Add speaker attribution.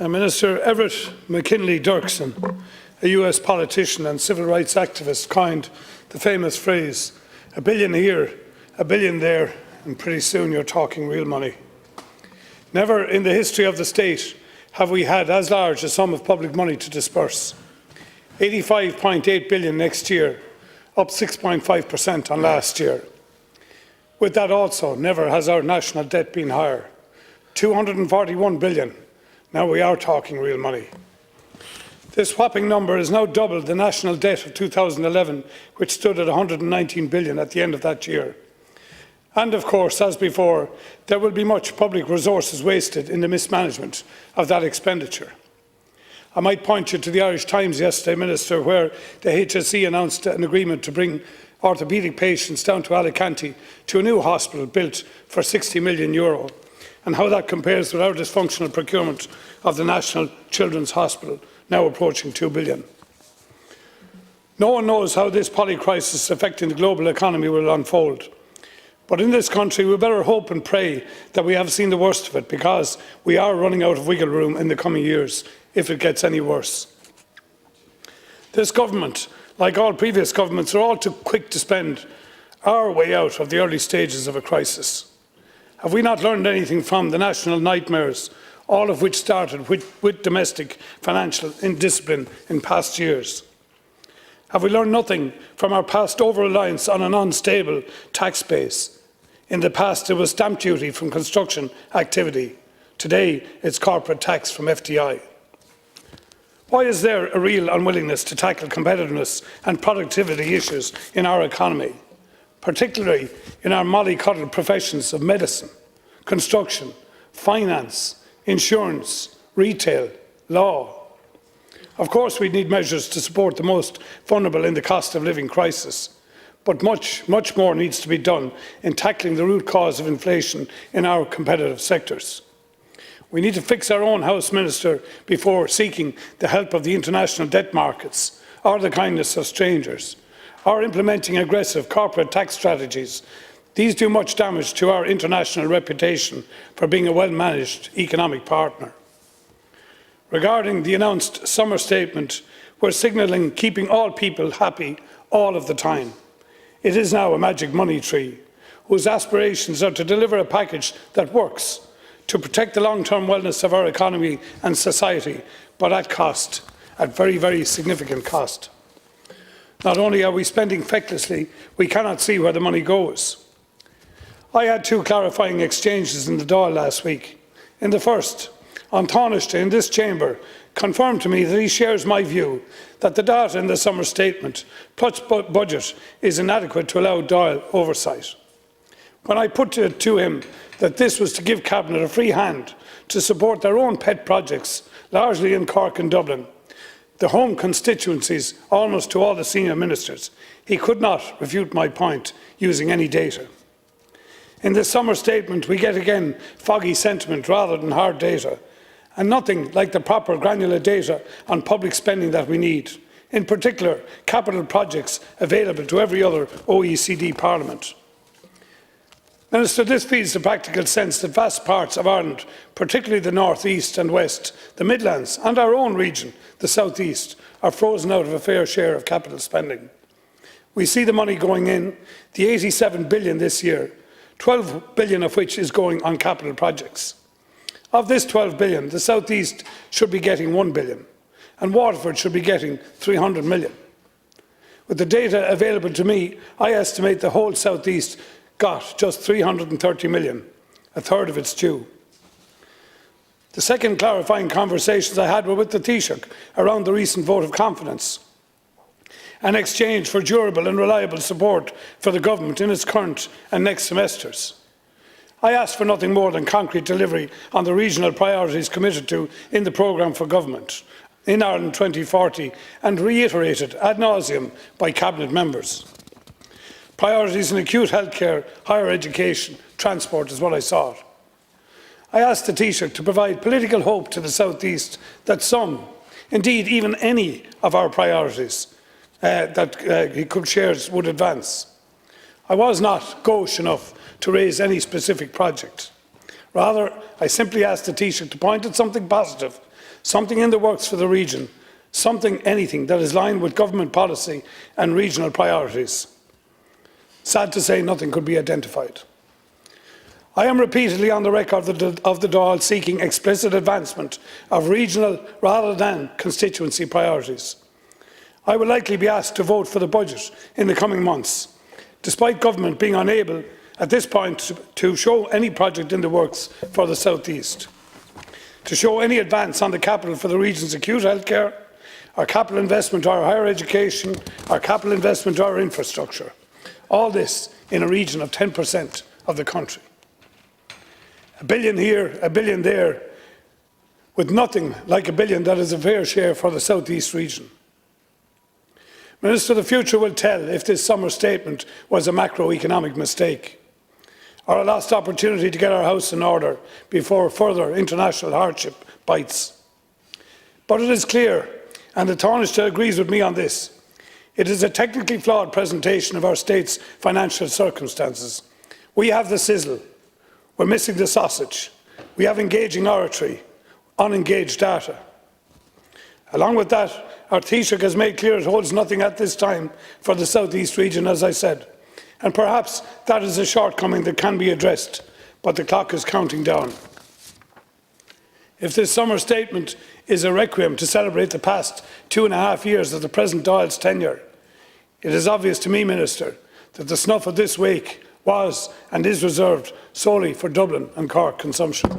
Speaker 1: Minister Everett McKinley Dirksen, a US politician and civil rights activist, coined the famous phrase, "A billion here, a billion there, and pretty soon you're talking real money." Never in the history of the state have we had as large a sum of public money to disburse. 85.8 billion next year, up 6.5% on last year. With that also, never has our national debt been higher. 241 billion. Now we are talking real money. This whopping number is now double the national debt of 2011, which stood at 119 billion at the end of that year. And of course, as before, there will be much public resources wasted in the mismanagement of that expenditure. I might point you to the Irish Times yesterday, Minister, where the HSE announced an agreement to bring orthopaedic patients down to Alicante to a new hospital built for €60 million, and how that compares with our dysfunctional procurement of the National Children's Hospital, now approaching €2 billion. No one knows how this polycrisis affecting the global economy will unfold. But in this country, we better hope and pray that we have seen the worst of it, because we are running out of wiggle room in the coming years if it gets any worse. This government, like all previous governments, are all too quick to spend our way out of the early stages of a crisis. Have we not learned anything from the national nightmares, all of which started with domestic financial indiscipline in past years? Have we learned nothing from our past over-reliance on an unstable tax base? In the past, it was stamp duty from construction activity. Today, it's corporate tax from FDI. Why is there a real unwillingness to tackle competitiveness and productivity issues in our economy, particularly in our mollycoddled professions of medicine, construction, finance, insurance, retail, law? Of course, we need measures to support the most vulnerable in the cost of living crisis, but much more needs to be done in tackling the root cause of inflation in our competitive sectors. We need to fix our own house, Minister, before seeking the help of the international debt markets or the kindness of strangers, or implementing aggressive corporate tax strategies. These do much damage to our international reputation for being a well-managed economic partner. Regarding the announced summer statement, we're signalling keeping all people happy all of the time. It is now a magic money tree, whose aspirations are to deliver a package that works, to protect the long-term wellness of our economy and society, but at cost, at very, very significant cost. Not only are we spending fecklessly, we cannot see where the money goes. I had two clarifying exchanges in the Dáil last week. In the first, An Taoiseach in this chamber confirmed to me that he shares my view that the data in the summer statement plus budget is inadequate to allow Dáil oversight. When I put it to him that this was to give Cabinet a free hand to support their own pet projects, largely in Cork and Dublin, the home constituencies almost to all the senior ministers, he could not refute my point using any data. In this summer statement, we get again foggy sentiment rather than hard data, and nothing like the proper granular data on public spending that we need, in particular capital projects available to every other OECD parliament. Minister, this feeds the practical sense that vast parts of Ireland, particularly the north, east and west, the Midlands and our own region, the south east, are frozen out of a fair share of capital spending. We see the money going in, the 87 billion this year, 12 billion of which is going on capital projects. Of this 12 billion, the south east should be getting 1 billion and Waterford should be getting 300 million. With the data available to me, I estimate the whole south east got just 330 million, a third of its due. The second clarifying conversations I had were with the Taoiseach around the recent vote of confidence, an exchange for durable and reliable support for the government in its current and next semesters. I asked for nothing more than concrete delivery on the regional priorities committed to in the programme for government in Ireland 2040 and reiterated ad nauseum by Cabinet members. Priorities in acute healthcare, higher education, transport is what I sought. I asked the Taoiseach to provide political hope to the South East that some, indeed even any of our priorities that he could share would advance. I was not gauche enough to raise any specific project. Rather, I simply asked the Taoiseach to point at something positive, something in the works for the region, anything that is aligned with government policy and regional priorities. Sad to say, nothing could be identified. I am repeatedly on the record of the Dáil seeking explicit advancement of regional rather than constituency priorities. I will likely be asked to vote for the budget in the coming months, despite government being unable at this point to show any project in the works for the South East, to show any advance on the capital for the region's acute healthcare, our capital investment to our higher education, our capital investment to our infrastructure. All this in a region of 10% of the country. $1 billion here, $1 billion there, with nothing like $1 billion that is a fair share for the South East region. Minister, the future will tell if this summer statement was a macroeconomic mistake or a lost opportunity to get our house in order before further international hardship bites. But it is clear, and the Taoiseach agrees with me on this, it is a technically flawed presentation of our state's financial circumstances. We have the sizzle, we're missing the sausage. We have engaging oratory, unengaged data. Along with that, our Taoiseach has made clear it holds nothing at this time for the South East region, as I said. And perhaps that is a shortcoming that can be addressed, but the clock is counting down. If this summer statement is a requiem to celebrate the past 2.5 years of the present Dáil's tenure, it is obvious to me, Minister, that the snuff of this wake was and is reserved solely for Dublin and Cork consumption.